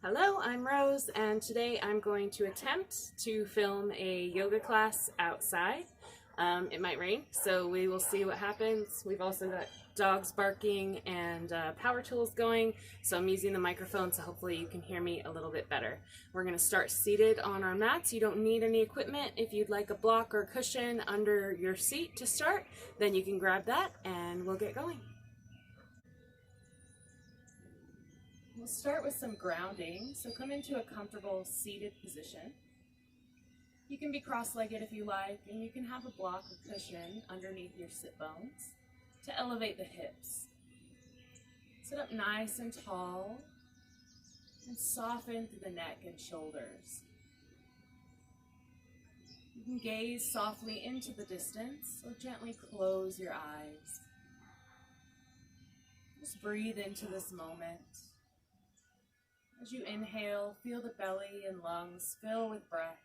Hello, I'm Rose, and today I'm going to attempt to film a yoga class outside. It might rain, so we will see what happens. We've also got dogs barking and power tools going, so I'm using the microphone so hopefully you can hear me a little bit better. We're going to start seated on our mats. You don't need any equipment. If you'd like a block or cushion under your seat to start, then you can grab that and we'll get going. We'll start with some grounding, so come into a comfortable seated position. You can be cross-legged if you like, and you can have a block or cushion underneath your sit bones to elevate the hips. Sit up nice and tall and soften through the neck and shoulders. You can gaze softly into the distance or gently close your eyes. Just breathe into this moment. As you inhale, feel the belly and lungs fill with breath.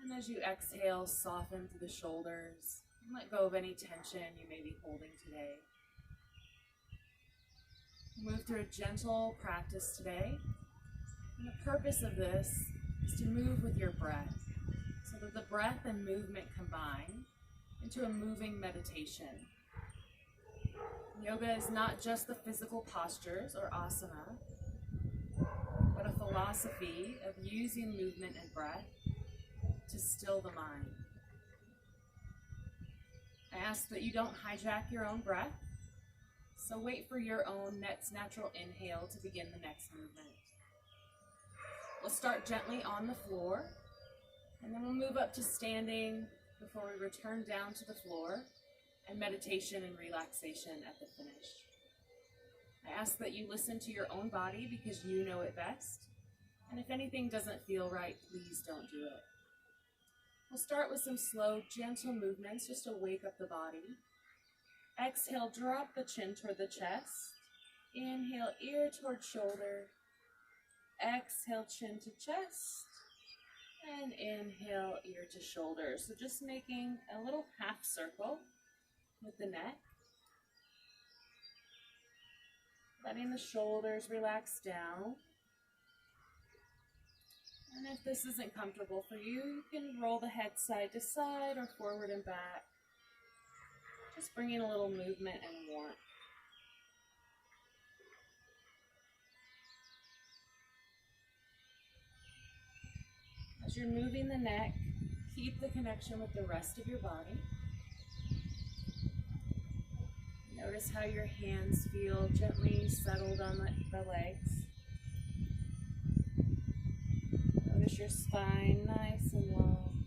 And as you exhale, soften through the shoulders and let go of any tension you may be holding today. Move through a gentle practice today. And the purpose of this is to move with your breath so that the breath and movement combine into a moving meditation. Yoga is not just the physical postures or asana, but a philosophy of using movement and breath to still the mind. I ask that you don't hijack your own breath, so wait for your own next natural inhale to begin the next movement. We'll start gently on the floor, and then we'll move up to standing before we return down to the floor and meditation and relaxation at the finish. I ask that you listen to your own body because you know it best, and if anything doesn't feel right, please don't do it. We'll start with some slow, gentle movements just to wake up the body. Exhale, drop the chin toward the chest. Inhale, ear toward shoulder. Exhale, chin to chest. And inhale, ear to shoulder. So just making a little half circle with the neck. Letting the shoulders relax down. And if this isn't comfortable for you, you can roll the head side to side or forward and back. Just bringing a little movement and warmth. As you're moving the neck, keep the connection with the rest of your body. Notice how your hands feel gently settled on the legs. Notice your spine nice and long.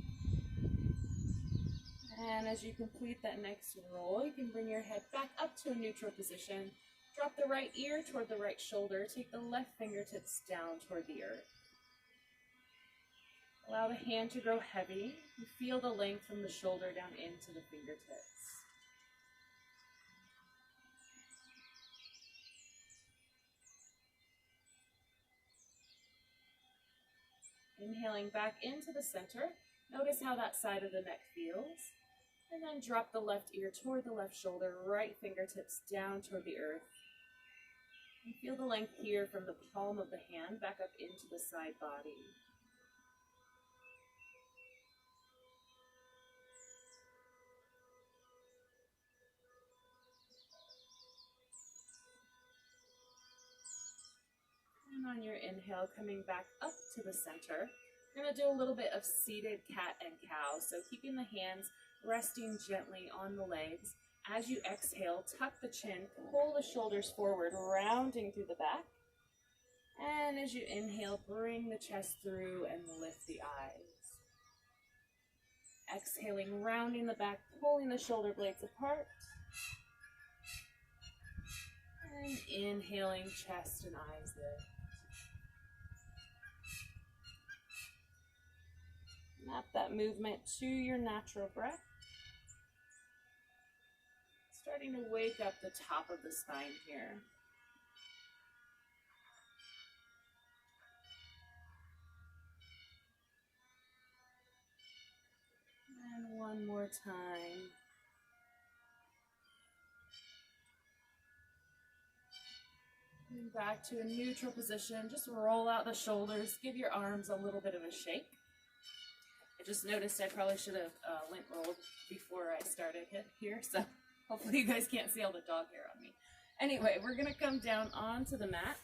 And as you complete that next roll, you can bring your head back up to a neutral position. Drop the right ear toward the right shoulder. Take the left fingertips down toward the earth. Allow the hand to grow heavy. You feel the length from the shoulder down into the fingertips. Inhaling back into the center, notice how that side of the neck feels. And then drop the left ear toward the left shoulder, right fingertips down toward the earth. And feel the length here from the palm of the hand back up into the side body. And on your inhale, coming back up to the center, we're going to do a little bit of seated cat and cow. So keeping the hands resting gently on the legs. As you exhale, tuck the chin, pull the shoulders forward, rounding through the back. And as you inhale, bring the chest through and lift the eyes. Exhaling, rounding the back, pulling the shoulder blades apart. And inhaling, chest and eyes lift. Map that movement to your natural breath. Starting to wake up the top of the spine here. And one more time. And back to a neutral position. Just roll out the shoulders. Give your arms a little bit of a shake. I just noticed I probably should have lint rolled before I started here, so hopefully you guys can't see all the dog hair on me. Anyway, we're going to come down onto the mat.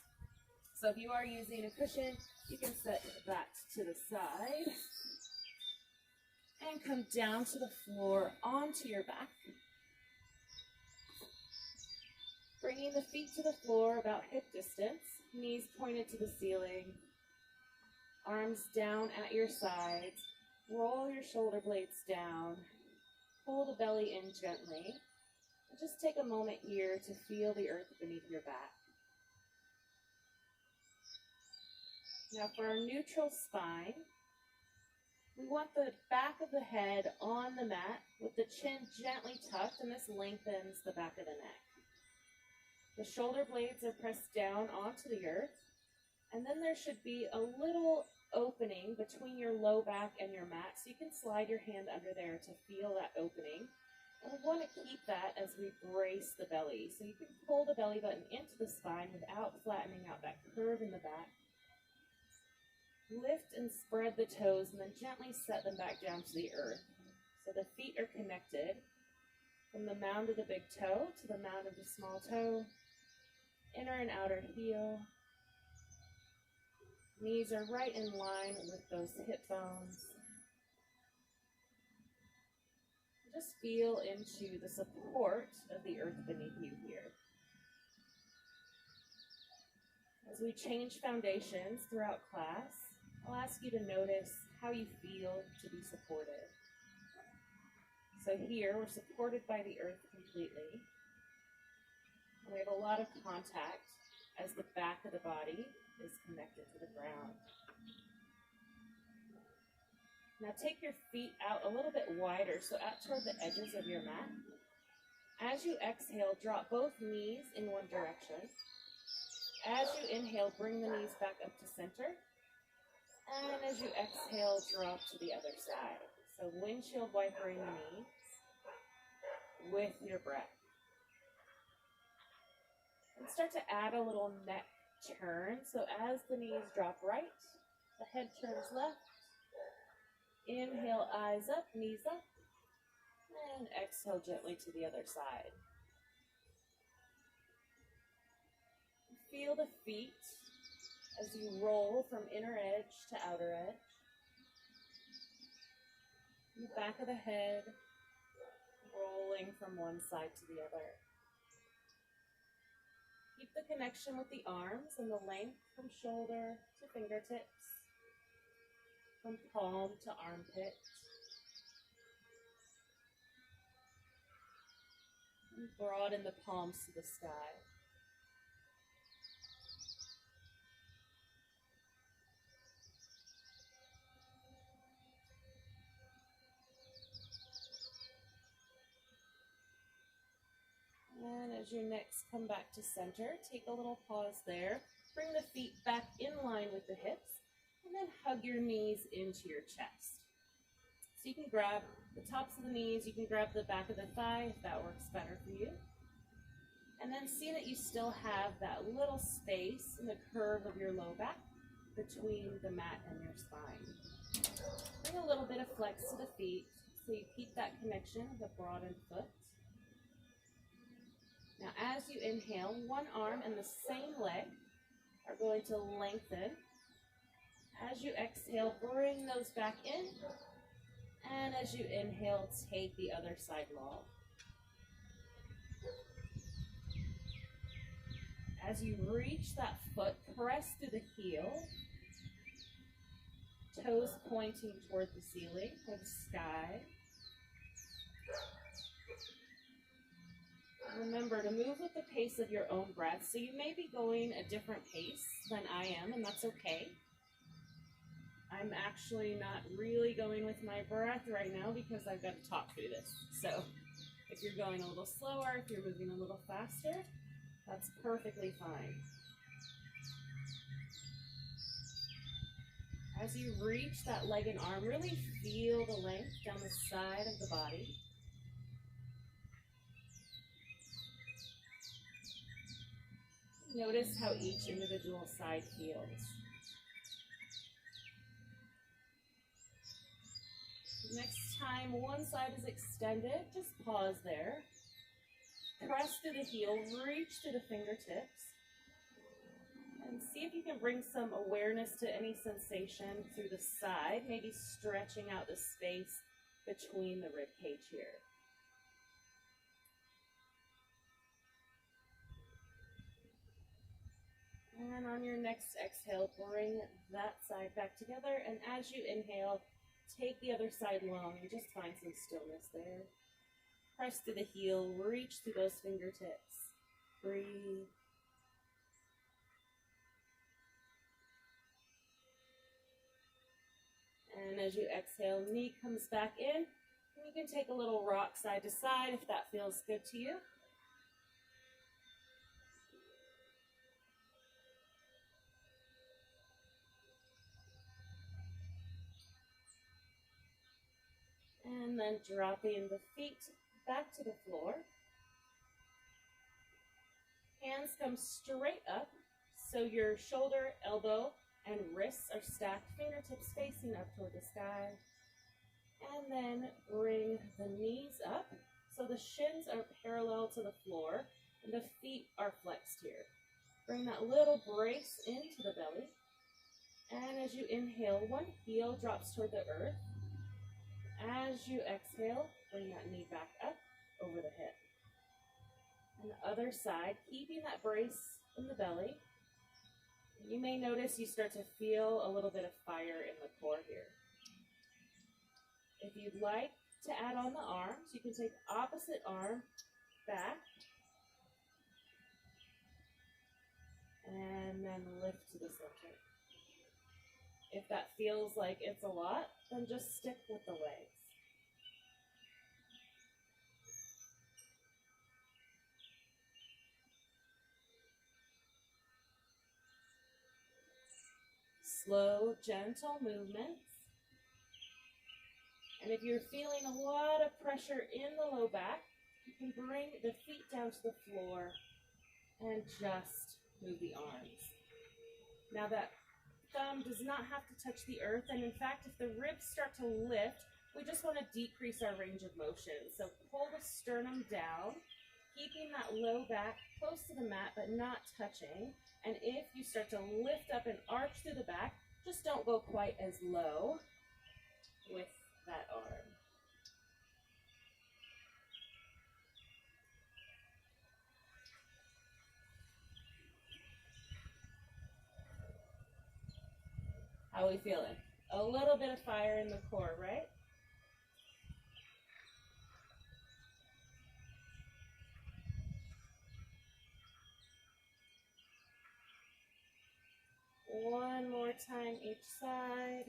So if you are using a cushion, you can set that to the side and come down to the floor onto your back. Bringing the feet to the floor about hip distance, knees pointed to the ceiling, arms down at your sides. Roll your shoulder blades down, pull the belly in gently, and just take a moment here to feel the earth beneath your back. Now for our neutral spine, we want the back of the head on the mat with the chin gently tucked, and this lengthens the back of the neck. The shoulder blades are pressed down onto the earth, and then there should be a little opening between your low back and your mat, so you can slide your hand under there to feel that opening. And we want to keep that as we brace the belly. So you can pull the belly button into the spine without flattening out that curve in the back. Lift and spread the toes and then gently set them back down to the earth. So the feet are connected from the mound of the big toe to the mound of the small toe, inner and outer heel. Knees are right in line with those hip bones. Just feel into the support of the earth beneath you here. As we change foundations throughout class, I'll ask you to notice how you feel to be supported. So here, we're supported by the earth completely. And we have a lot of contact as the back of the body is connected to the ground. Now take your feet out a little bit wider, so out toward the edges of your mat. As you exhale, drop both knees in one direction. As you inhale, bring the knees back up to center. And as you exhale, drop to the other side. So windshield wipering the knees with your breath. And start to add a little neck turn. So as the knees drop right, the head turns left. Inhale, eyes up, knees up. And exhale gently to the other side. Feel the feet as you roll from inner edge to outer edge. The back of the head rolling from one side to the other. Keep the connection with the arms and the length from shoulder to fingertips, from palm to armpit. And broaden the palms to the sky. And as you next come back to center, take a little pause there. Bring the feet back in line with the hips, and then hug your knees into your chest. So you can grab the tops of the knees, you can grab the back of the thigh if that works better for you. And then see that you still have that little space in the curve of your low back between the mat and your spine. Bring a little bit of flex to the feet so you keep that connection with a broadened foot. Now as you inhale, one arm and the same leg are going to lengthen. As you exhale, bring those back in. And as you inhale, take the other side long. As you reach that foot, press through the heel. Toes pointing toward the ceiling or the sky. Remember to move with the pace of your own breath. So you may be going a different pace than I am, and that's okay. I'm actually not really going with my breath right now because I've got to talk through this. So if you're going a little slower, if you're moving a little faster, that's perfectly fine. As you reach that leg and arm, really feel the length down the side of the body. Notice how each individual side feels. Next time one side is extended, just pause there. Press through the heel, reach through the fingertips, and see if you can bring some awareness to any sensation through the side, maybe stretching out the space between the rib cage here. And on your next exhale, bring that side back together, and as you inhale, take the other side long and just find some stillness there. Press through the heel, reach through those fingertips. Breathe. And as you exhale, knee comes back in. You can take a little rock side to side if that feels good to you. And then dropping the feet back to the floor. Hands come straight up, so your shoulder, elbow, and wrists are stacked, fingertips facing up toward the sky. And then bring the knees up, so the shins are parallel to the floor, and the feet are flexed here. Bring that little brace into the belly. And as you inhale, one heel drops toward the earth. As you exhale, bring that knee back up over the hip. And the other side, keeping that brace in the belly. You may notice you start to feel a little bit of fire in the core here. If you'd like to add on the arms, you can take opposite arm back. And then lift to the center. If that feels like it's a lot, then just stick with the legs. Slow, gentle movements. And if you're feeling a lot of pressure in the low back, you can bring the feet down to the floor and just move the arms. Now that thumb does not have to touch the earth, and in fact, if the ribs start to lift, we just want to decrease our range of motion. So pull the sternum down, keeping that low back close to the mat, but not touching. And if you start to lift up and arch through the back, just don't go quite as low with that arm. How are we feeling? A little bit of fire in the core, right? One more time each side.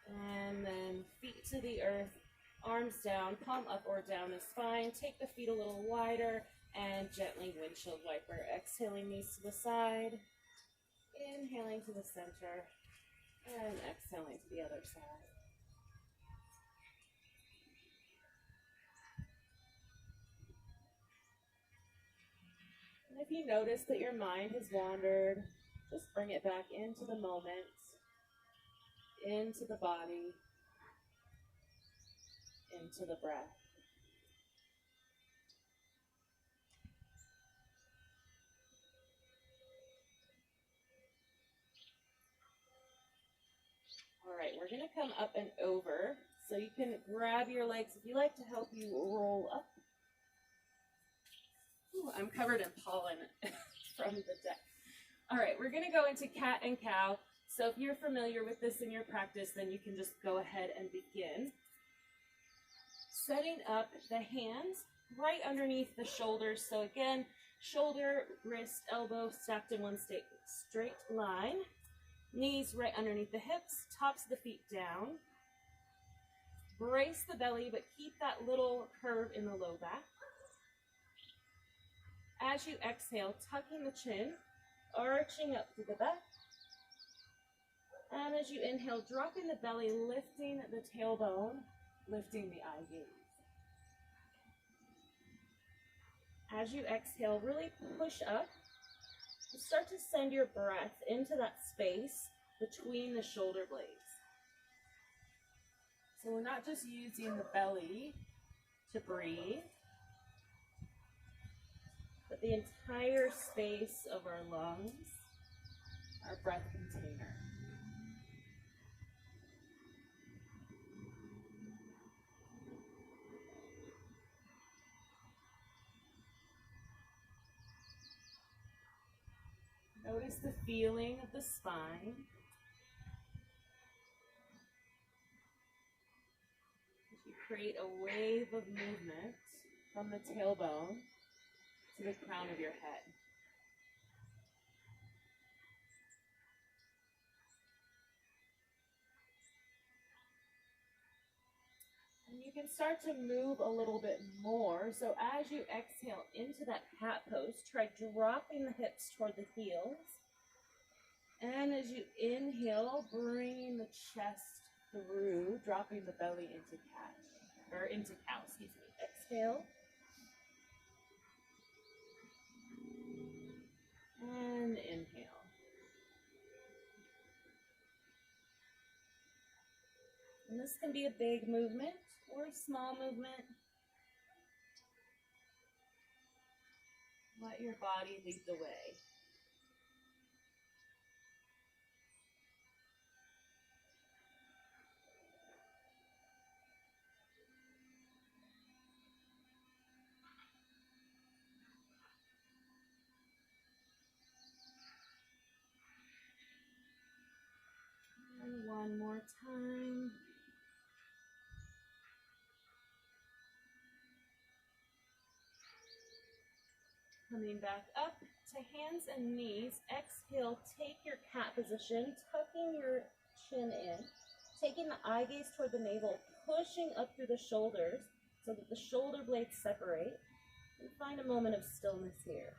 And then feet to the earth, arms down, palm up or down is fine. Take the feet a little wider and gently windshield wiper. Exhaling knees to the side, inhaling to the center, and exhaling to the other side. And if you notice that your mind has wandered, just bring it back into the moment, into the body, into the breath. All right, we're going to come up and over. So you can grab your legs if you like to help you roll up. Ooh, I'm covered in pollen from the deck. All right, we're going to go into cat and cow. So if you're familiar with this in your practice, then you can just go ahead and begin. Setting up the hands right underneath the shoulders. So again, shoulder, wrist, elbow stacked in one straight line. Knees right underneath the hips, tops of the feet down. Brace the belly, but keep that little curve in the low back. As you exhale, tucking the chin, arching up through the back. And as you inhale, dropping the belly, lifting the tailbone, lifting the eye gaze. As you exhale, really push up. Start to send your breath into that space between the shoulder blades. So we're not just using the belly to breathe, but the entire space of our lungs, our breath container. Notice the feeling of the spine. As you create a wave of movement from the tailbone to the crown of your head. And you can start to move a little bit more. So as you exhale into that cat pose, try dropping the hips toward the heels. And as you inhale, bringing the chest through, dropping the belly into cow, excuse me. Exhale. And inhale. And this can be a big movement or a small movement. Let your body lead the way. And one more time. Coming back up to hands and knees. Exhale, take your cat position, tucking your chin in, taking the eye gaze toward the navel, pushing up through the shoulders so that the shoulder blades separate. And find a moment of stillness here.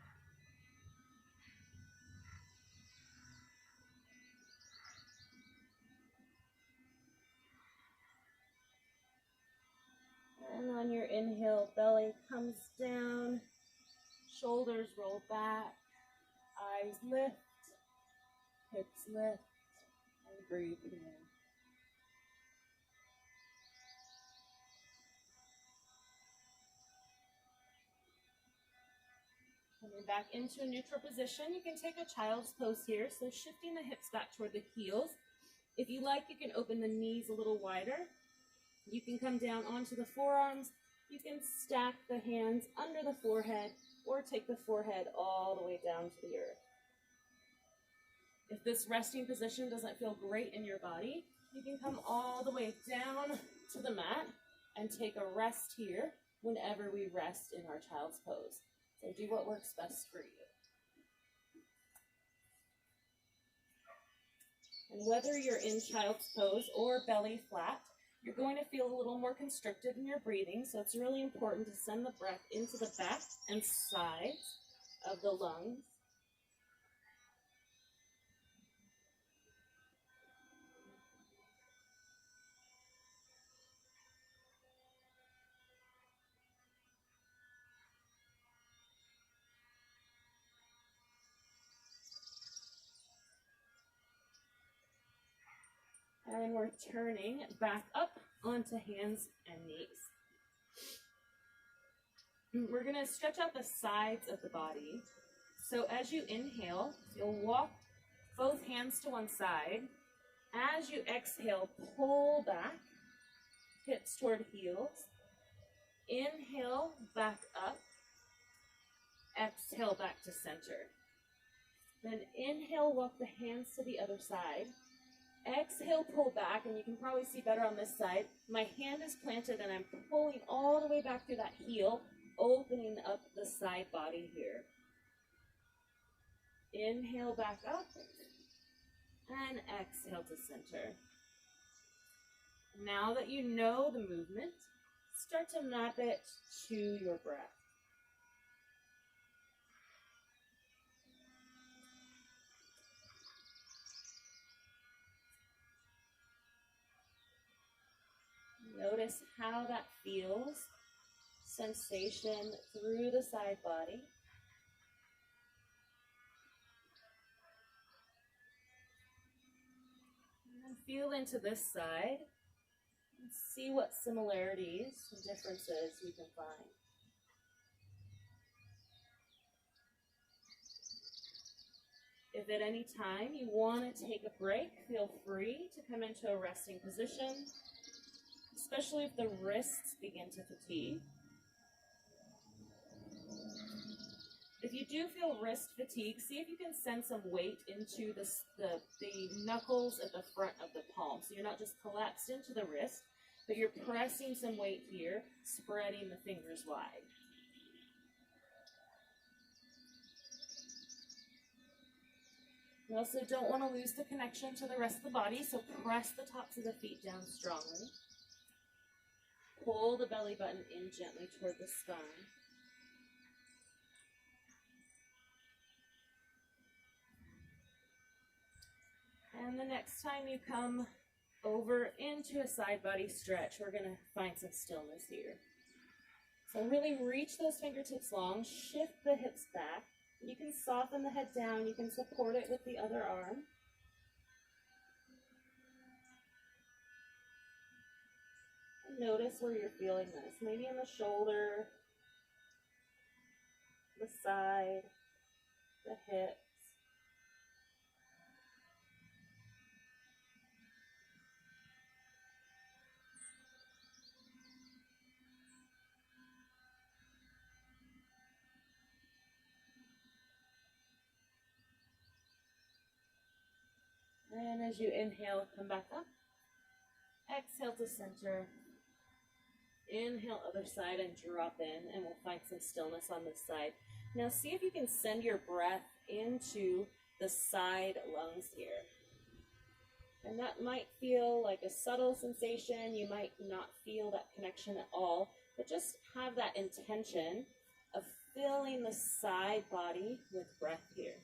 And on your inhale, belly comes down, shoulders roll back, eyes lift, hips lift, and breathe in. Coming back into a neutral position, you can take a child's pose here, so shifting the hips back toward the heels. If you like, you can open the knees a little wider. You can come down onto the forearms. You can stack the hands under the forehead or take the forehead all the way down to the earth. If this resting position doesn't feel great in your body, you can come all the way down to the mat and take a rest here whenever we rest in our child's pose. So do what works best for you. And whether you're in child's pose or belly flat, you're going to feel a little more constricted in your breathing, so it's really important to send the breath into the back and sides of the lungs. And we're turning back up onto hands and knees. We're going to stretch out the sides of the body. So as you inhale, you'll walk both hands to one side. As you exhale, pull back, hips toward heels. Inhale, back up. Exhale, back to center. Then inhale, walk the hands to the other side. Exhale, pull back, and you can probably see better on this side. My hand is planted and I'm pulling all the way back through that heel, opening up the side body here. Inhale back up and exhale to center. Now that you know the movement, start to map it to your breath. Notice how that feels, sensation through the side body. And then feel into this side and see what similarities and differences you can find. If at any time you want to take a break, feel free to come into a resting position, especially if the wrists begin to fatigue. If you do feel wrist fatigue, see if you can send some weight into the knuckles at the front of the palm. So you're not just collapsed into the wrist, but you're pressing some weight here, spreading the fingers wide. You also don't want to lose the connection to the rest of the body, so press the tops of the feet down strongly. Pull the belly button in gently toward the spine. And the next time you come over into a side body stretch, we're going to find some stillness here. So really reach those fingertips long, shift the hips back. You can soften the head down, you can support it with the other arm. And notice where you're feeling this, maybe in the shoulder, the side, the hips. And as you inhale, come back up. Exhale to center. Inhale, other side, and drop in, and we'll find some stillness on this side. Now see if you can send your breath into the side lungs here. And that might feel like a subtle sensation. You might not feel that connection at all, but just have that intention of filling the side body with breath here.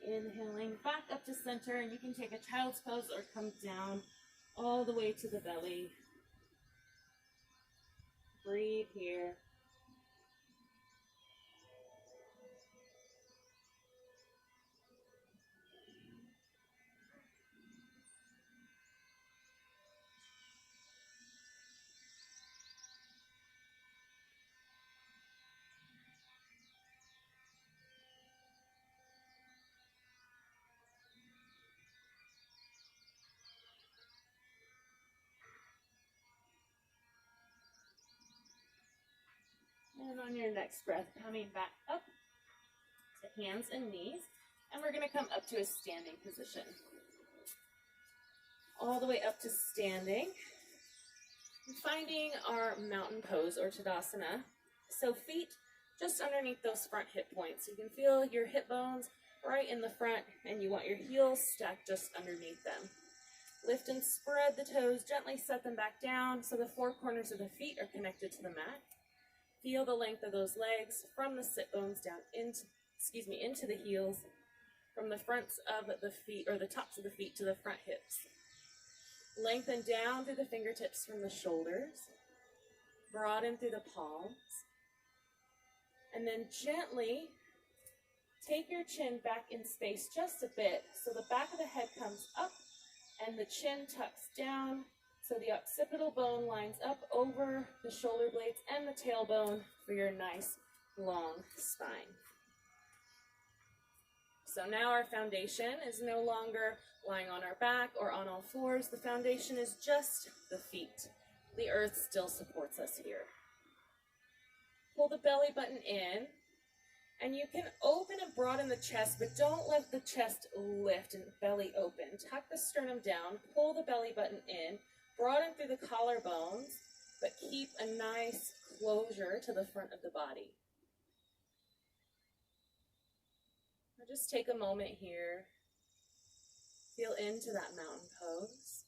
Inhaling back up to center, and you can take a child's pose or come down all the way to the belly. Breathe here. And on your next breath, coming back up to hands and knees, and we're going to come up to a standing position. All the way up to standing, finding our mountain pose or Tadasana. So feet just underneath those front hip points. You can feel your hip bones right in the front, and you want your heels stacked just underneath them. Lift and spread the toes, gently set them back down so the four corners of the feet are connected to the mat. Feel the length of those legs from the sit bones down into the heels, from the fronts of the feet, or the tops of the feet to the front hips. Lengthen down through the fingertips from the shoulders, broaden through the palms, and then gently take your chin back in space just a bit so the back of the head comes up and the chin tucks down. So the occipital bone lines up over the shoulder blades and the tailbone for your nice long spine. So now our foundation is no longer lying on our back or on all fours. The foundation is just the feet. The earth still supports us here. Pull the belly button in, and you can open and broaden the chest, but don't let the chest lift and belly open. Tuck the sternum down, pull the belly button in, broaden through the collarbones, but keep a nice closure to the front of the body. Now just take a moment here. Feel into that mountain pose.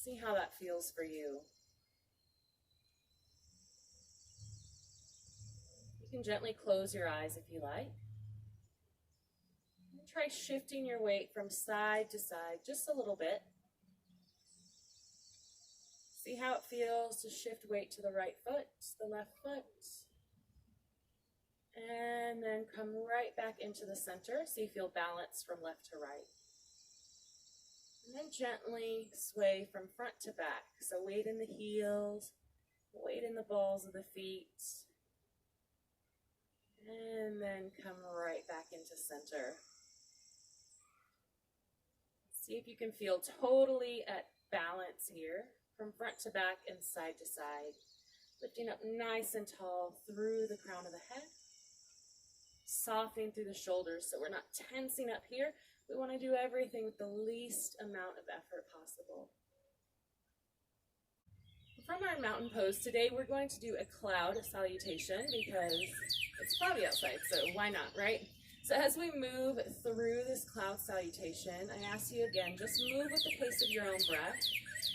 See how that feels for you. You can gently close your eyes if you like. And try shifting your weight from side to side just a little bit. See how it feels to shift weight to the right foot, the left foot. And then come right back into the center so you feel balanced from left to right. And then gently sway from front to back. So weight in the heels, weight in the balls of the feet. And then come right back into center. See if you can feel totally at balance here, from front to back and side to side. Lifting up nice and tall through the crown of the head. Softening through the shoulders so we're not tensing up here. We want to do everything with the least amount of effort possible. From our mountain pose today, we're going to do a cloud salutation because it's cloudy outside, so why not, right? So as we move through this cloud salutation, I ask you again, just move with the pace of your own breath.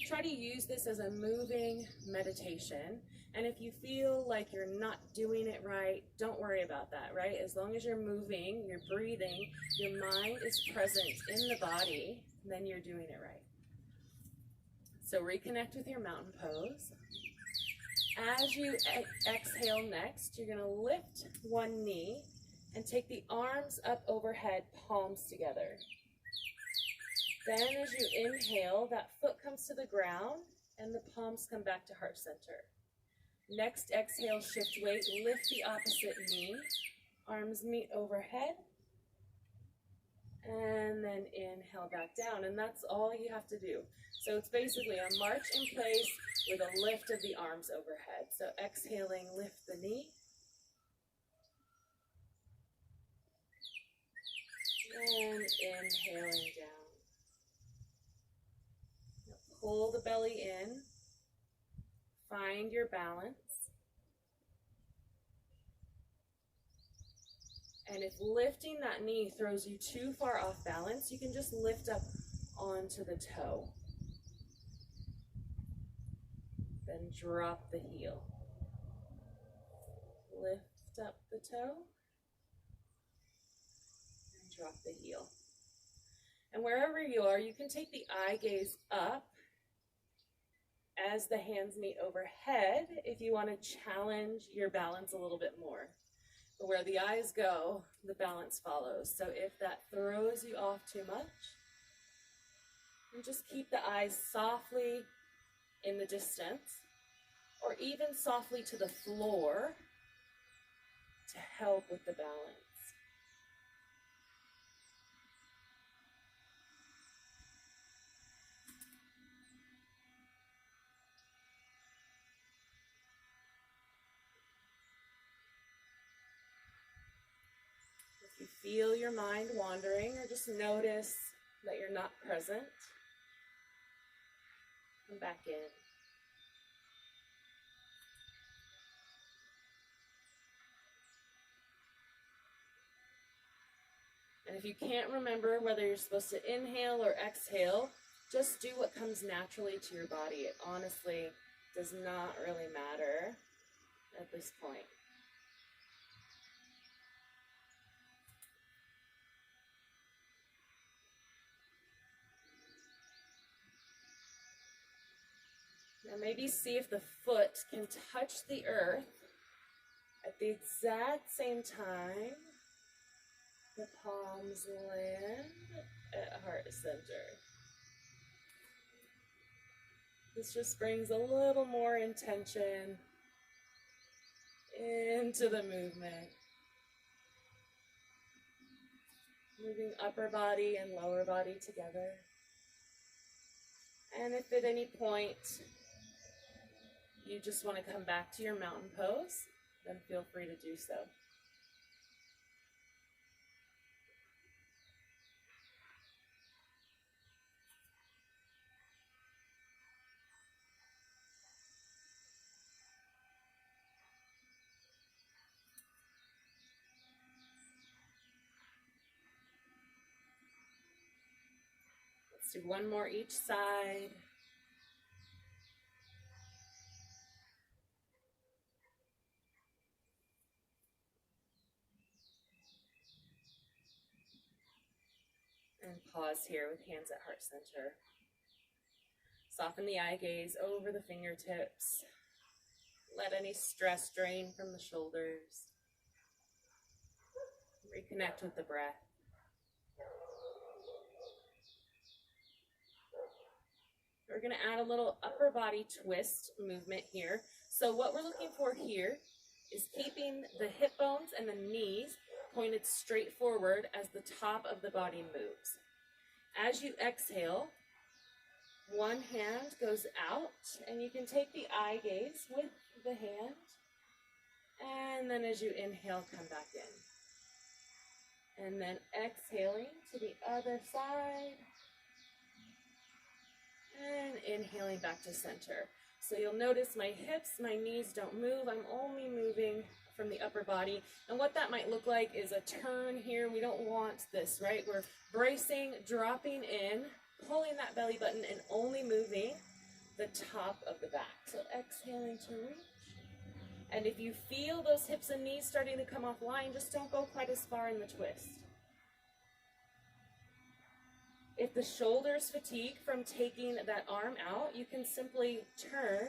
Try to use this as a moving meditation. And if you feel like you're not doing it right, don't worry about that, right? As long as you're moving, you're breathing, your mind is present in the body, then you're doing it right. So reconnect with your mountain pose. As you exhale next, you're gonna lift one knee and take the arms up overhead, palms together. Then as you inhale, that foot comes to the ground and the palms come back to heart center. Next exhale, shift weight, lift the opposite knee, arms meet overhead, and then inhale back down. And that's all you have to do. So it's basically a march in place with a lift of the arms overhead. So exhaling, lift the knee. And inhaling down. Now pull the belly in. Find your balance. And if lifting that knee throws you too far off balance, you can just lift up onto the toe. Then drop the heel. Lift up the toe. And drop the heel. And wherever you are, you can take the eye gaze up as the hands meet overhead if you want to challenge your balance a little bit more. But where the eyes go, the balance follows. So if that throws you off too much, then just keep the eyes softly in the distance or even softly to the floor to help with the balance. If you feel your mind wandering or just notice that you're not present, come back in. And if you can't remember whether you're supposed to inhale or exhale, just do what comes naturally to your body. It honestly does not really matter at this point. Now maybe see if the foot can touch the earth at the exact same time the palms land at heart center. This just brings a little more intention into the movement. Moving upper body and lower body together. And if at any point you just want to come back to your mountain pose, then feel free to do so. Let's do one more each side. And pause here with hands at heart center. Soften the eye gaze over the fingertips. Let any stress drain from the shoulders. Reconnect with the breath. We're going to add a little upper body twist movement here. So what we're looking for here is keeping the hip bones and the knees pointed straight forward as the top of the body moves. As you exhale, one hand goes out, and you can take the eye gaze with the hand. And then as you inhale, come back in. And then exhaling to the other side. And inhaling back to center. So you'll notice my hips, my knees don't move. I'm only moving from the upper body. And what that might look like is a turn here. We don't want this, right? We're bracing, dropping in, pulling that belly button, and only moving the top of the back. So exhaling to reach. And if you feel those hips and knees starting to come offline, just don't go quite as far in the twist. If the shoulders fatigue from taking that arm out, you can simply turn,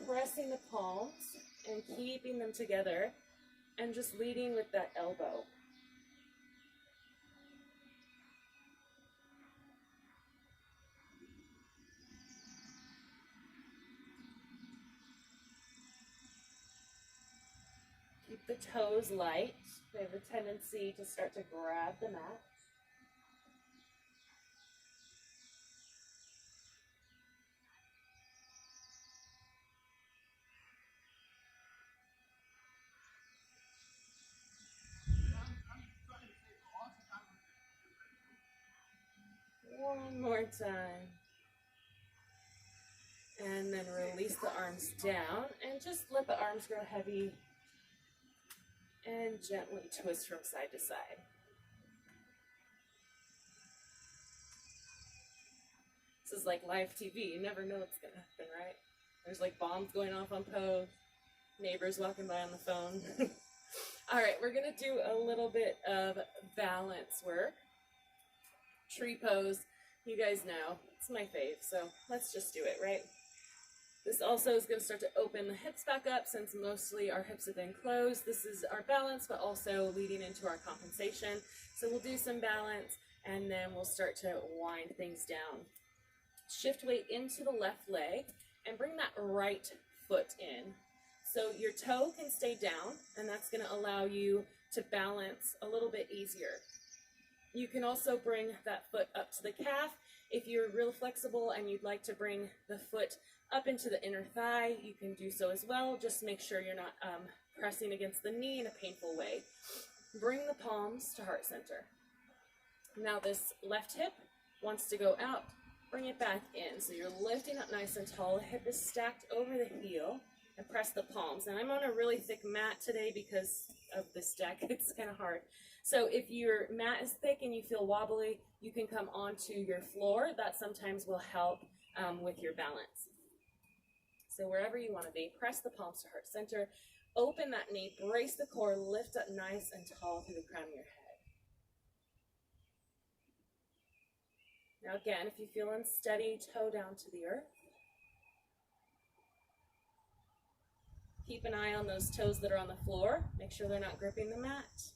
pressing the palms and keeping them together, and just leading with that elbow. Keep the toes light. They have a tendency to start to grab the mat. One more time. And then release the arms down and just let the arms grow heavy and gently twist from side to side. This is like live TV. You never know what's going to happen, right? There's like bombs going off on pose, neighbors walking by on the phone. All right, we're going to do a little bit of balance work. Tree pose. You guys know, it's my fave, so let's just do it, right? This also is going to start to open the hips back up since mostly our hips have been closed. This is our balance, but also leading into our compensation. So we'll do some balance, and then we'll start to wind things down. Shift weight into the left leg, and bring that right foot in. So your toe can stay down, and that's going to allow you to balance a little bit easier. You can also bring that foot up to the calf. If you're real flexible and you'd like to bring the foot up into the inner thigh, you can do so as well. Just make sure you're not pressing against the knee in a painful way. Bring the palms to heart center. Now this left hip wants to go out. Bring it back in. So you're lifting up nice and tall. The hip is stacked over the heel, and press the palms. And I'm on a really thick mat today because of this deck. It's kind of hard. So if your mat is thick and you feel wobbly, you can come onto your floor. That sometimes will help with your balance. So wherever you want to be, press the palms to heart center. Open that knee, brace the core, lift up nice and tall through the crown of your head. Now again, if you feel unsteady, toe down to the earth. Keep an eye on those toes that are on the floor. Make sure they're not gripping the mat.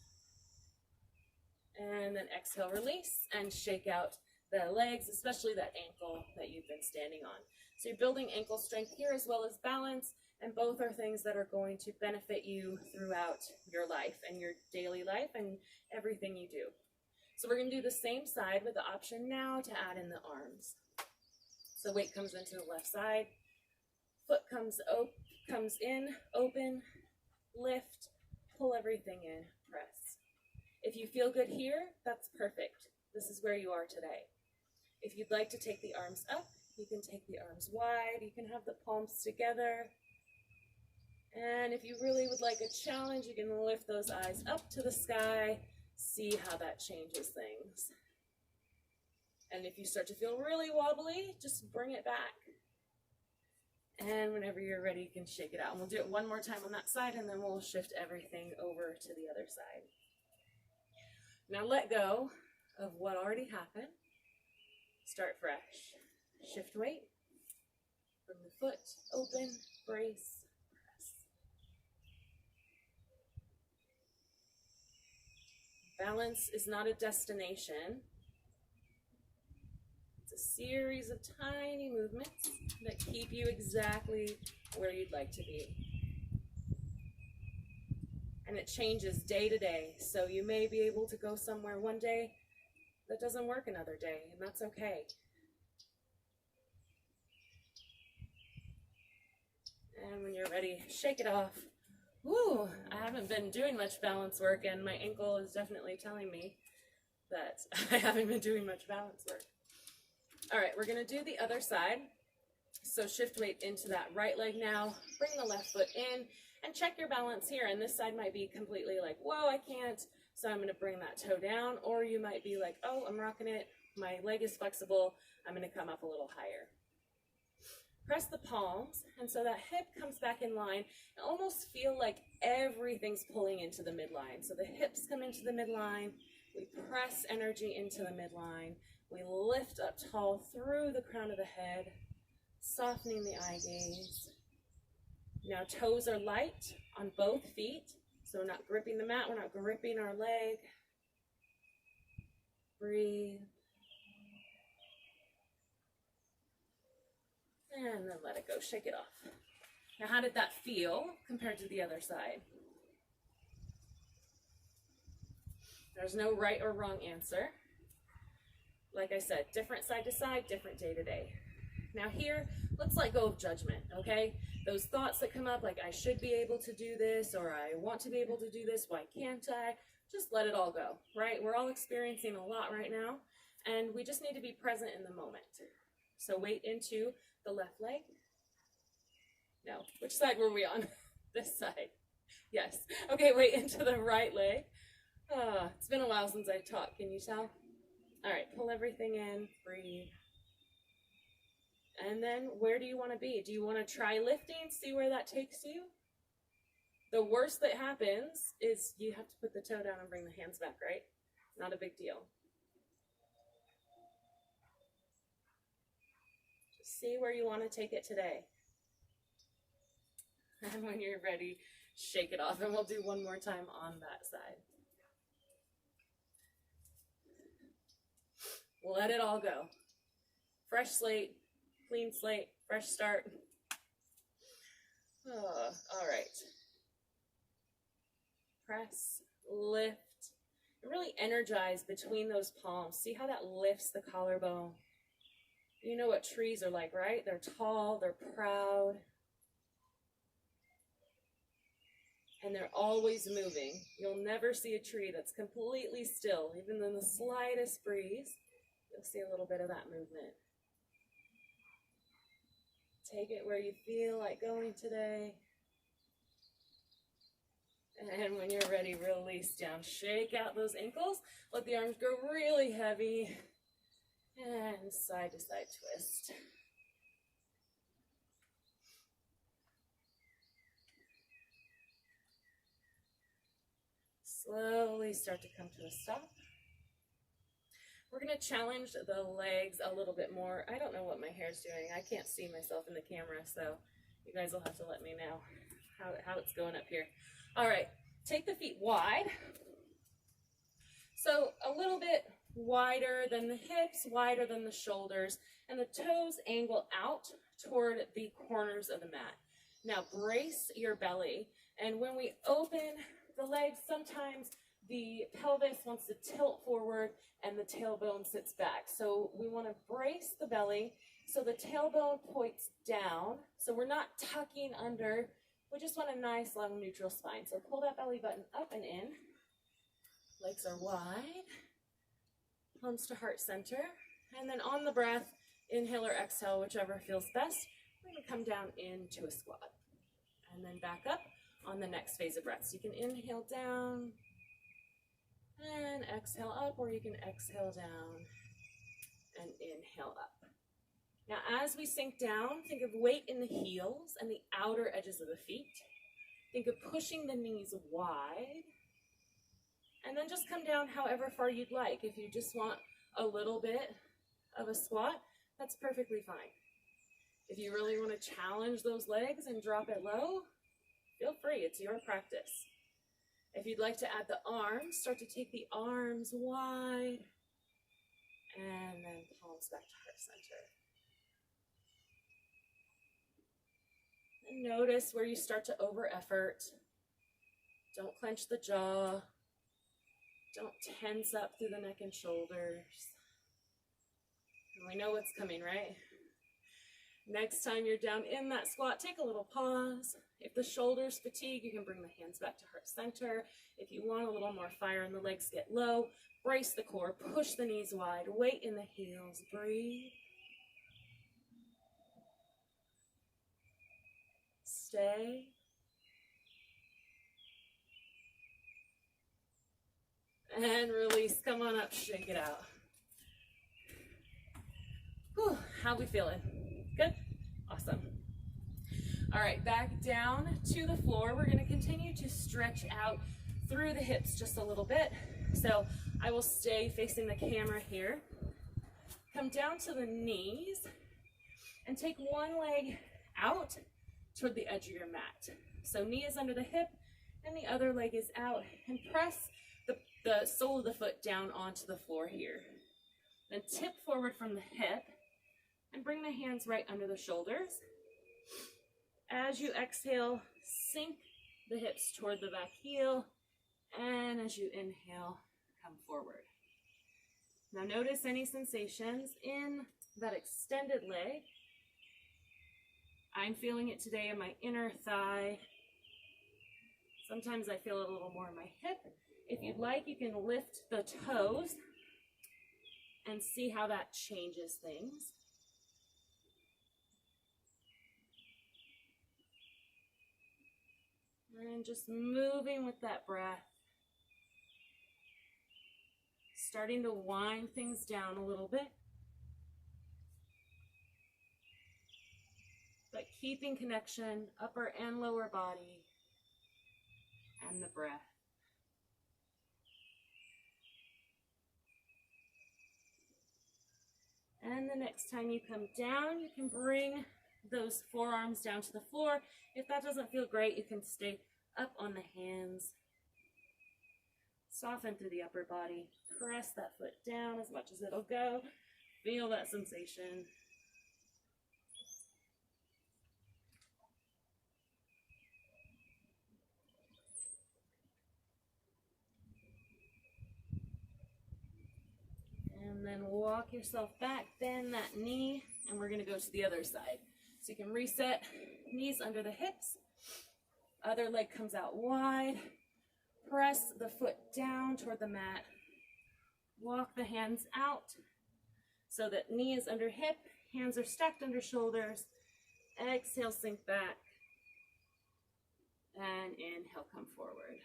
And then exhale, release, and shake out the legs, especially that ankle that you've been standing on. So you're building ankle strength here as well as balance, and both are things that are going to benefit you throughout your life and your daily life and everything you do. So we're going to do the same side with the option now to add in the arms. So weight comes into the left side, foot comes in, open, lift, pull everything in, press. If you feel good here, that's perfect. This is where you are today. If you'd like to take the arms up, you can take the arms wide. You can have the palms together. And if you really would like a challenge, you can lift those eyes up to the sky. See how that changes things. And if you start to feel really wobbly, just bring it back. And whenever you're ready, you can shake it out. And we'll do it one more time on that side, and then we'll shift everything over to the other side. Now let go of what already happened. Start fresh. Shift weight. Bring the foot open, brace, press. Balance is not a destination. It's a series of tiny movements that keep you exactly where you'd like to be. And it changes day to day, so you may be able to go somewhere one day that doesn't work another day, and that's okay. And when you're ready, shake it off. Woo! I haven't been doing much balance work, and my ankle is definitely telling me that I haven't been doing much balance work. All right, we're gonna do the other side. So shift weight into that right leg now, bring the left foot in, and check your balance here. And this side might be completely like, whoa, I can't, so I'm gonna bring that toe down. Or you might be like, oh, I'm rocking it, my leg is flexible, I'm gonna come up a little higher. Press the palms, and so that hip comes back in line. And almost feel like everything's pulling into the midline. So the hips come into the midline, we press energy into the midline, we lift up tall through the crown of the head, softening the eye gaze. Now toes are light on both feet, so we're not gripping the mat, we're not gripping our leg. Breathe. And then let it go, shake it off. Now how did that feel compared to the other side? There's no right or wrong answer. Like I said, different side to side, different day to day. Now here, let's let go of judgment, okay? Those thoughts that come up like I should be able to do this, or I want to be able to do this, why can't I? Just let it all go, right? We're all experiencing a lot right now, and we just need to be present in the moment. So weight into the left leg. No, which side were we on? This side. Yes. Okay, weight into the right leg. It's been a while since I taught, can you tell? All right, pull everything in, breathe. And then where do you want to be? Do you want to try lifting, see where that takes you? The worst that happens is you have to put the toe down and bring the hands back, right? Not a big deal. Just see where you want to take it today. And when you're ready, shake it off, and we'll do one more time on that side. Let it all go. Fresh slate, clean slate, fresh start. Oh, all right. Press, lift, and really energize between those palms. See how that lifts the collarbone. You know what trees are like, right? They're tall, they're proud, and they're always moving. You'll never see a tree that's completely still, even in the slightest breeze. You'll see a little bit of that movement. Take it where you feel like going today. And when you're ready, release down. Shake out those ankles. Let the arms go really heavy. And side to side twist. Slowly start to come to a stop. We're going to challenge the legs a little bit more. I don't know what my hair's doing. I can't see myself in the camera, so you guys will have to let me know how it's going up here. All right, take the feet wide. So a little bit wider than the hips, wider than the shoulders, and the toes angle out toward the corners of the mat. Now brace your belly, and when we open the legs, sometimes the pelvis wants to tilt forward and the tailbone sits back. So we want to brace the belly so the tailbone points down. So we're not tucking under. We just want a nice long neutral spine. So pull that belly button up and in. Legs are wide. Palms to heart center. And then on the breath, inhale or exhale, whichever feels best. We're going to come down into a squat. And then back up on the next phase of breath. So you can inhale down and exhale up, or you can exhale down and inhale up. Now as we sink down, think of weight in the heels and the outer edges of the feet. Think of pushing the knees wide And then just come down however far you'd like. If you just want a little bit of a squat, that's perfectly fine. If you really want to challenge those legs and drop it low, feel free, it's your practice. If you'd like to add the arms, start to take the arms wide, and then palms back to heart center. And notice where you start to over effort. Don't clench the jaw. Don't tense up through the neck and shoulders. And we know what's coming, right? Next time you're down in that squat, take a little pause. If the shoulders fatigue, you can bring the hands back to heart center. If you want a little more fire and the legs get low, brace the core, push the knees wide, weight in the heels, breathe. Stay. And release, come on up, shake it out. Whew, how we feeling? Good? Awesome. All right, back down to the floor. We're gonna continue to stretch out through the hips just a little bit. So I will stay facing the camera here. Come down to the knees and take one leg out toward the edge of your mat. So knee is under the hip and the other leg is out, and press the sole of the foot down onto the floor here. Then tip forward from the hip and bring the hands right under the shoulders. As you exhale, sink the hips toward the back heel, and as you inhale, come forward. Now notice any sensations in that extended leg. I'm feeling it today in my inner thigh. Sometimes I feel it a little more in my hip. If you'd like, you can lift the toes and see how that changes things. And just moving with that breath. Starting to wind things down a little bit. But keeping connection, upper and lower body, and the breath. And the next time you come down, you can bring those forearms down to the floor. If that doesn't feel great, you can stay up on the hands. Soften through the upper body. Press that foot down as much as it'll go. Feel that sensation. And then walk yourself back, bend that knee, and we're gonna go to the other side. So you can reset, knees under the hips, other leg comes out wide, press the foot down toward the mat, walk the hands out so that knee is under hip, hands are stacked under shoulders, exhale, sink back, and inhale, come forward.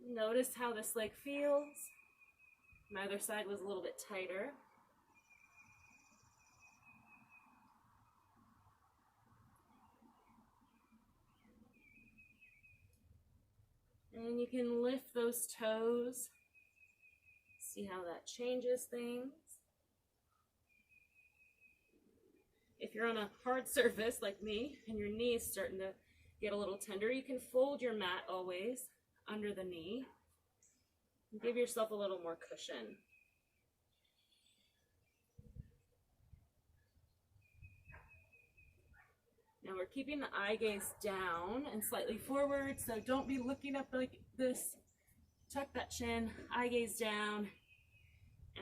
Notice how this leg feels. My other side was a little bit tighter. And you can lift those toes. See how that changes things. If you're on a hard surface like me and your knee is starting to get a little tender, you can fold your mat always under the knee. Give yourself a little more cushion. Now we're keeping the eye gaze down and slightly forward, so don't be looking up like this. Tuck that chin, eye gaze down,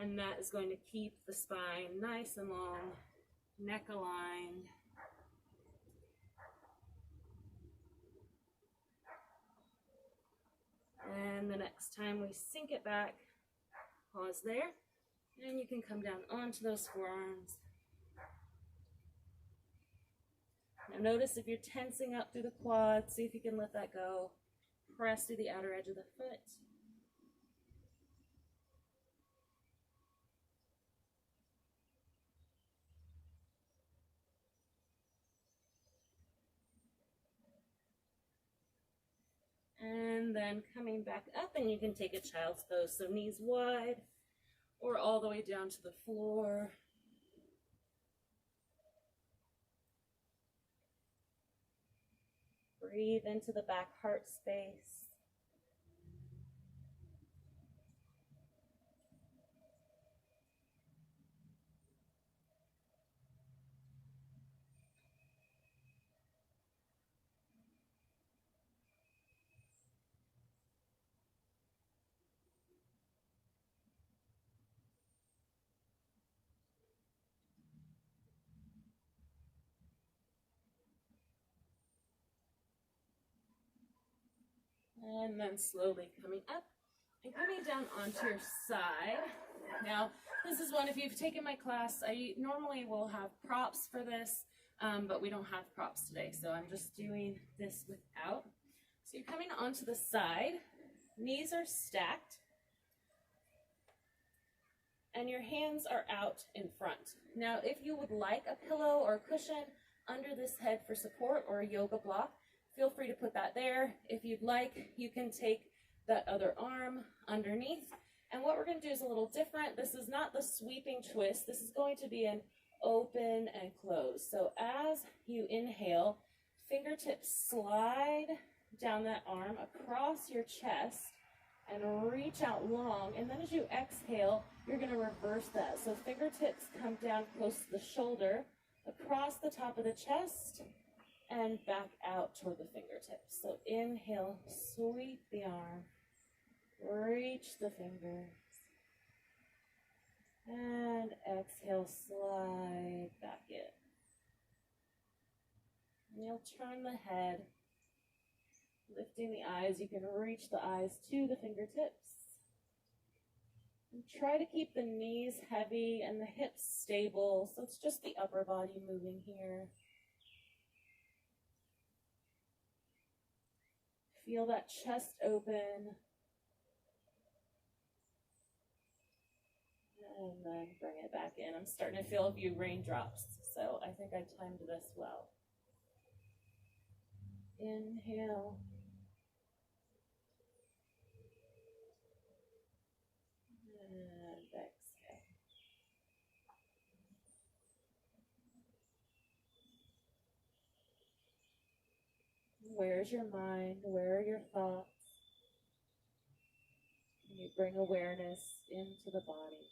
and that is going to keep the spine nice and long, neck aligned. And the next time we sink it back, pause there, and you can come down onto those forearms. Now notice if you're tensing up through the quads, see if you can let that go. Press through the outer edge of the foot. And then coming back up, and you can take a child's pose, so knees wide or all the way down to the floor. Breathe into the back heart space. And then slowly coming up and coming down onto your side. Now, this is one, if you've taken my class, I normally will have props for this, but we don't have props today, so I'm just doing this without. So you're coming onto the side, knees are stacked, and your hands are out in front. Now, if you would like a pillow or a cushion under this head for support or a yoga block, feel free to put that there. If you'd like, you can take that other arm underneath. And what we're going to do is a little different. This is not the sweeping twist. This is going to be an open and close. So as you inhale, fingertips slide down that arm across your chest and reach out long. And then as you exhale, you're going to reverse that. So fingertips come down close to the shoulder, across the top of the chest, and back out toward the fingertips. So inhale, sweep the arm, reach the fingers, and exhale, slide back in. And you'll turn the head, lifting the eyes. You can reach the eyes to the fingertips. And try to keep the knees heavy and the hips stable, so it's just the upper body moving here. Feel that chest open. And then bring it back in. I'm starting to feel a few raindrops, so I think I timed this well. Inhale. And exhale. Where's your mind? Where are your thoughts? And you bring awareness into the body.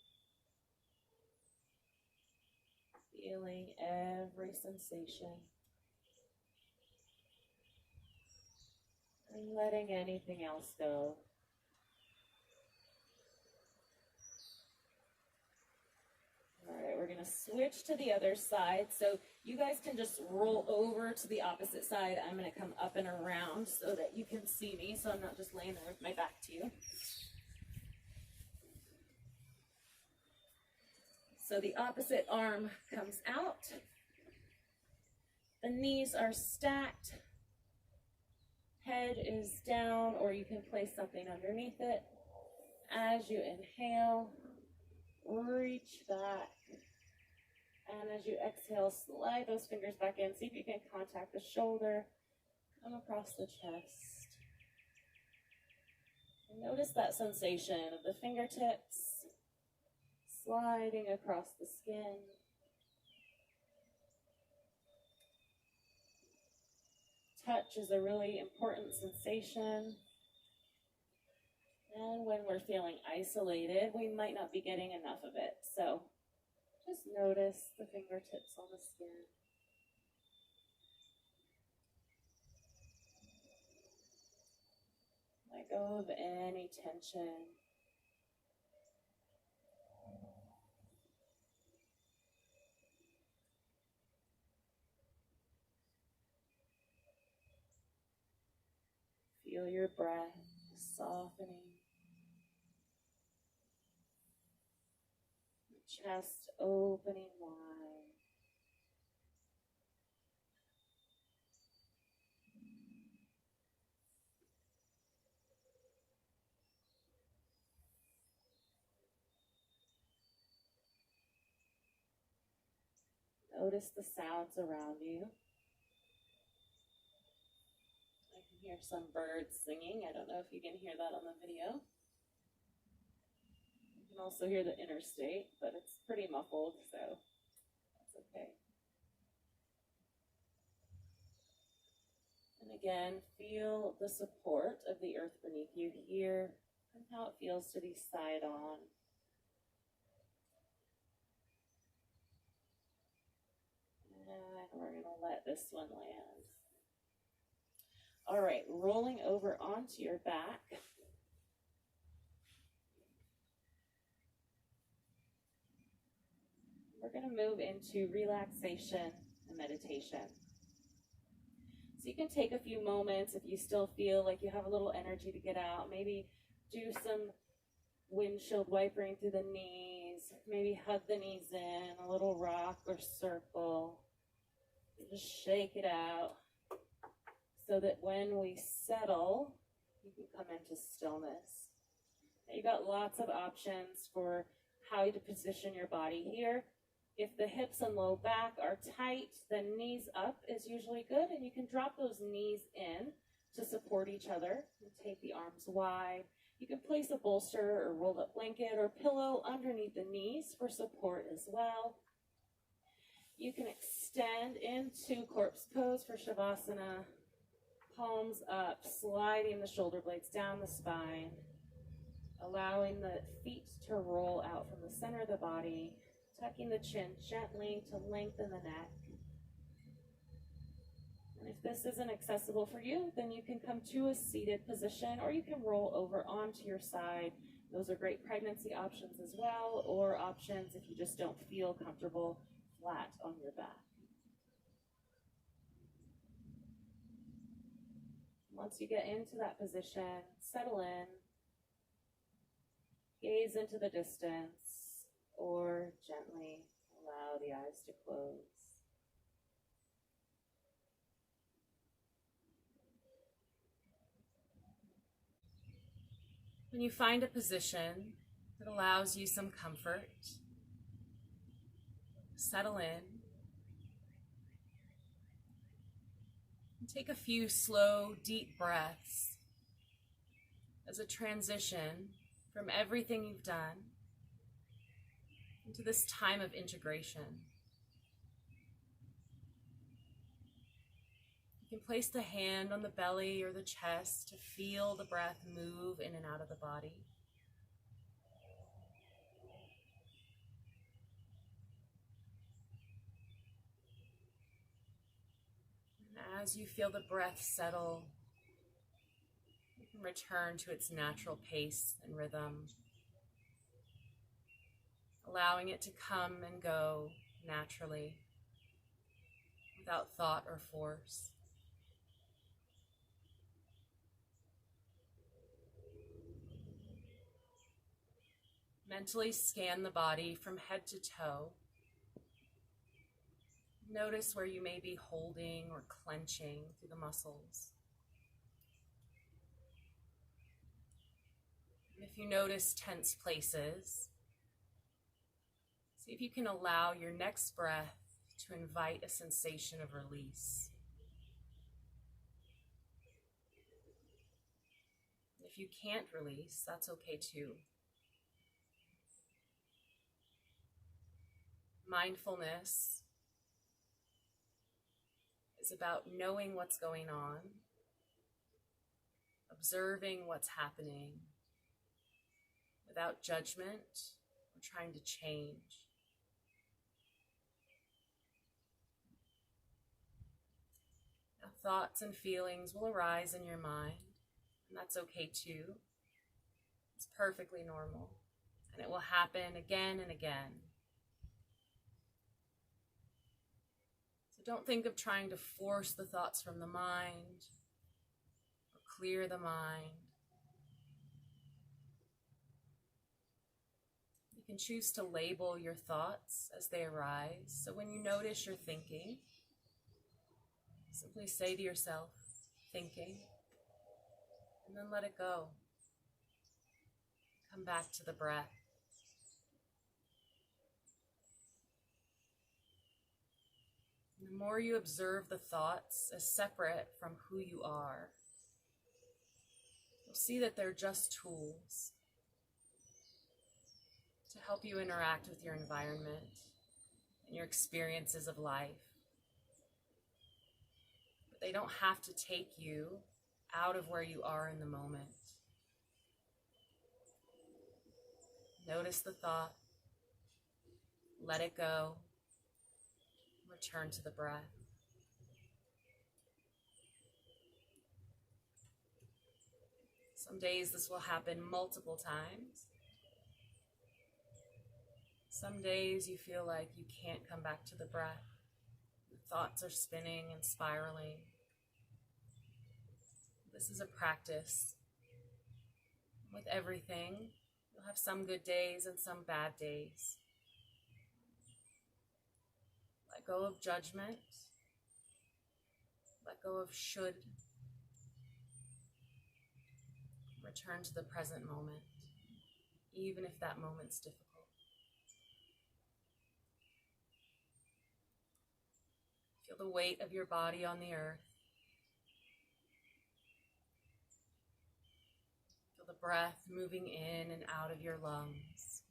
Feeling every sensation. And letting anything else go. All right, we're going to switch to the other side. So you guys can just roll over to the opposite side. I'm going to come up and around so that you can see me, so I'm not just laying there with my back to you. So the opposite arm comes out. The knees are stacked. Head is down, or you can place something underneath it. As you inhale, reach back. And as you exhale, slide those fingers back in. See if you can contact the shoulder. Come across the chest. And notice that sensation of the fingertips sliding across the skin. Touch is a really important sensation. And when we're feeling isolated, we might not be getting enough of it. So just notice the fingertips on the skin. Let go of any tension. Feel your breath softening. The chest opening wide. Notice the sounds around you. I can Hear some birds singing. I don't know if you can hear that on the video. You can also hear the interstate, but it's pretty muffled, so that's okay. And again, feel the support of the earth beneath you here and how it feels to be side on. And we're going to let this one land. All right, rolling over onto your back. We're going to move into relaxation and meditation. So you can take a few moments if you still feel like you have a little energy to get out. Maybe do some windshield wipering through the knees. Maybe hug the knees in, a little rock or circle. Just shake it out so that when we settle, you can come into stillness. Now, you've got lots of options for how to position your body here. If the hips and low back are tight, then knees up is usually good, and you can drop those knees in to support each other and take the arms wide. You can place a bolster or rolled up blanket or pillow underneath the knees for support as well. You can extend into corpse pose for Shavasana, palms up, sliding the shoulder blades down the spine, allowing the feet to roll out from the center of the body, tucking the chin gently to lengthen the neck. And if this isn't accessible for you, then you can come to a seated position, or you can roll over onto your side. Those are great pregnancy options as well, or options if you just don't feel comfortable flat on your back. Once you get into that position, settle in, gaze into the distance, or gently allow the eyes to close. When you find a position that allows you some comfort, settle in and take a few slow, deep breaths as a transition from everything you've done into this time of integration. You can place the hand on the belly or the chest to feel the breath move in and out of the body. And as you feel the breath settle, you can return to its natural pace and rhythm, allowing it to come and go naturally, without thought or force. Mentally scan the body from head to toe. Notice where you may be holding or clenching through the muscles. And if you notice tense places, see if you can allow your next breath to invite a sensation of release. If you can't release, that's okay too. Mindfulness is about knowing what's going on, observing what's happening without judgment or trying to change. Now, thoughts and feelings will arise in your mind, and that's okay too. It's perfectly normal, and it will happen again and again. Don't think of trying to force the thoughts from the mind or clear the mind. You can choose to label your thoughts as they arise. So when you notice you're thinking, simply say to yourself, thinking, and then let it go. Come back to the breath. The more you observe the thoughts as separate from who you are, see that they're just tools to help you interact with your environment and your experiences of life. But they don't have to take you out of where you are in the moment. Notice the thought, let it go, return to the breath. Some days this will happen multiple times. Some days you feel like you can't come back to the breath. Your thoughts are spinning and spiraling. This is a practice. With everything, you'll have some good days and some bad days. Let go of judgment. Let go of should. Return to the present moment, even if that moment's difficult. Feel the weight of your body on the earth. Feel the breath moving in and out of your lungs.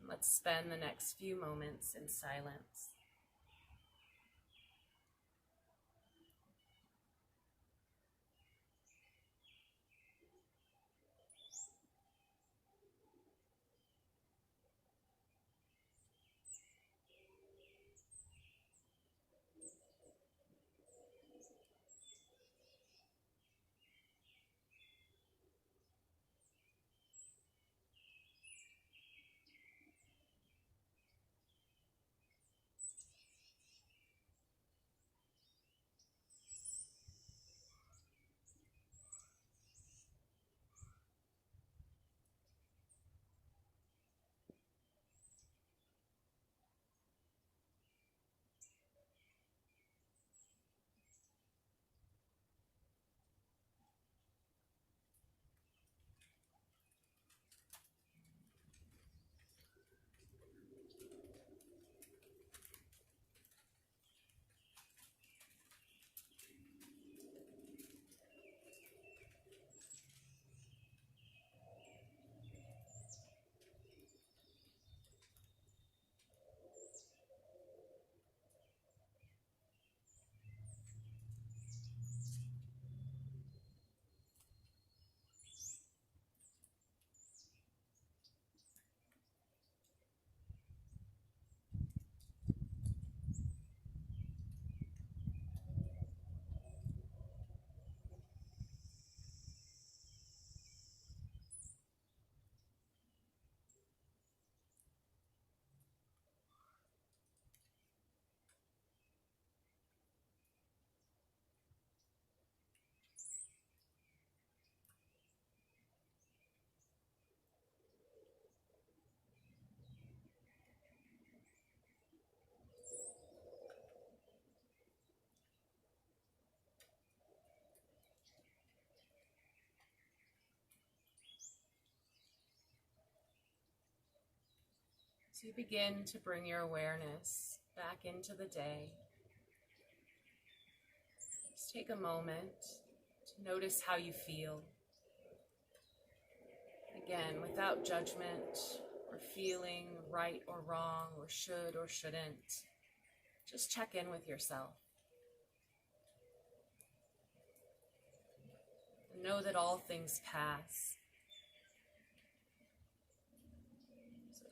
And let's spend the next few moments in silence. So you begin to bring your awareness back into the day. Just take a moment to notice how you feel. Again, without judgment or feeling right or wrong or should or shouldn't. Just check in with yourself. And know that all things pass.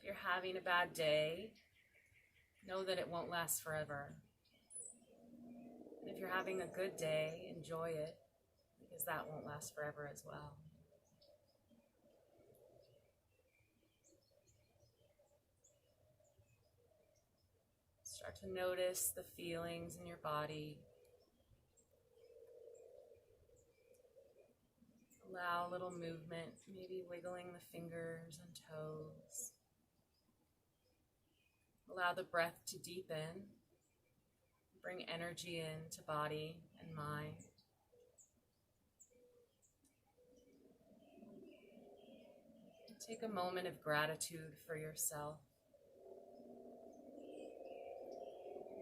If you're having a bad day, know that it won't last forever. And if you're having a good day, enjoy it, because that won't last forever as well. Start to notice the feelings in your body. Allow a little movement, maybe wiggling the fingers and toes. Allow the breath to deepen, bring energy into body and mind. Take a moment of gratitude for yourself,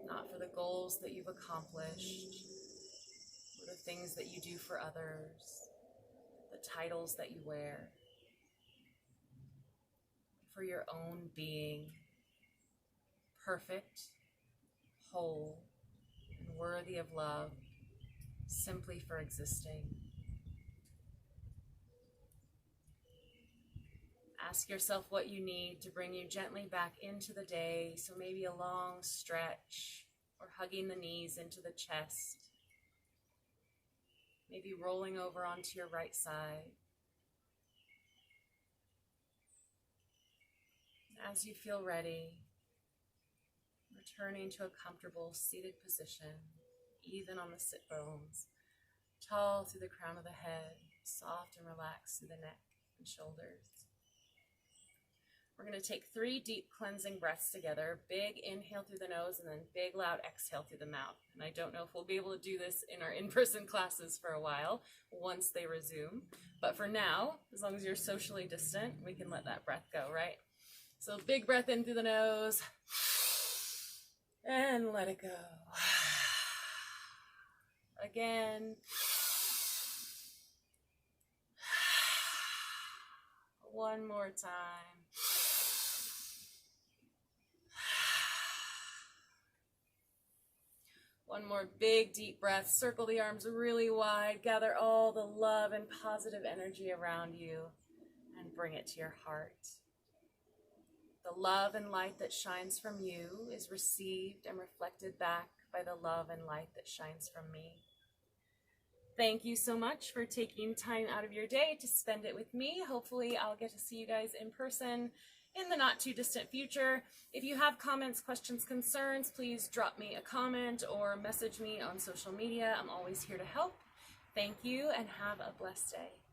not for the goals that you've accomplished, the things that you do for others, the titles that you wear, for your own being perfect, whole, and worthy of love, simply for existing. Ask yourself what you need to bring you gently back into the day. So maybe a long stretch, or hugging the knees into the chest. Maybe rolling over onto your right side. As you feel ready, returning to a comfortable seated position, even on the sit bones, tall through the crown of the head, soft and relaxed through the neck and shoulders. We're going to take 3 deep cleansing breaths together. Big inhale through the nose and then big loud exhale through the mouth. And I don't know if we'll be able to do this in our in-person classes for a while once they resume. But for now, as long as you're socially distant, we can let that breath go, right? So big breath in through the nose and let it go. Again. One more time. One more big deep breath. Circle the arms really wide. Gather all the love and positive energy around you and bring it to your heart. The love and light that shines from you is received and reflected back by the love and light that shines from me. Thank you so much for taking time out of your day to spend it with me. Hopefully I'll get to see you guys in person in the not too distant future. If you have comments, questions, concerns, please drop me a comment or message me on social media. I'm always here to help. Thank you and have a blessed day.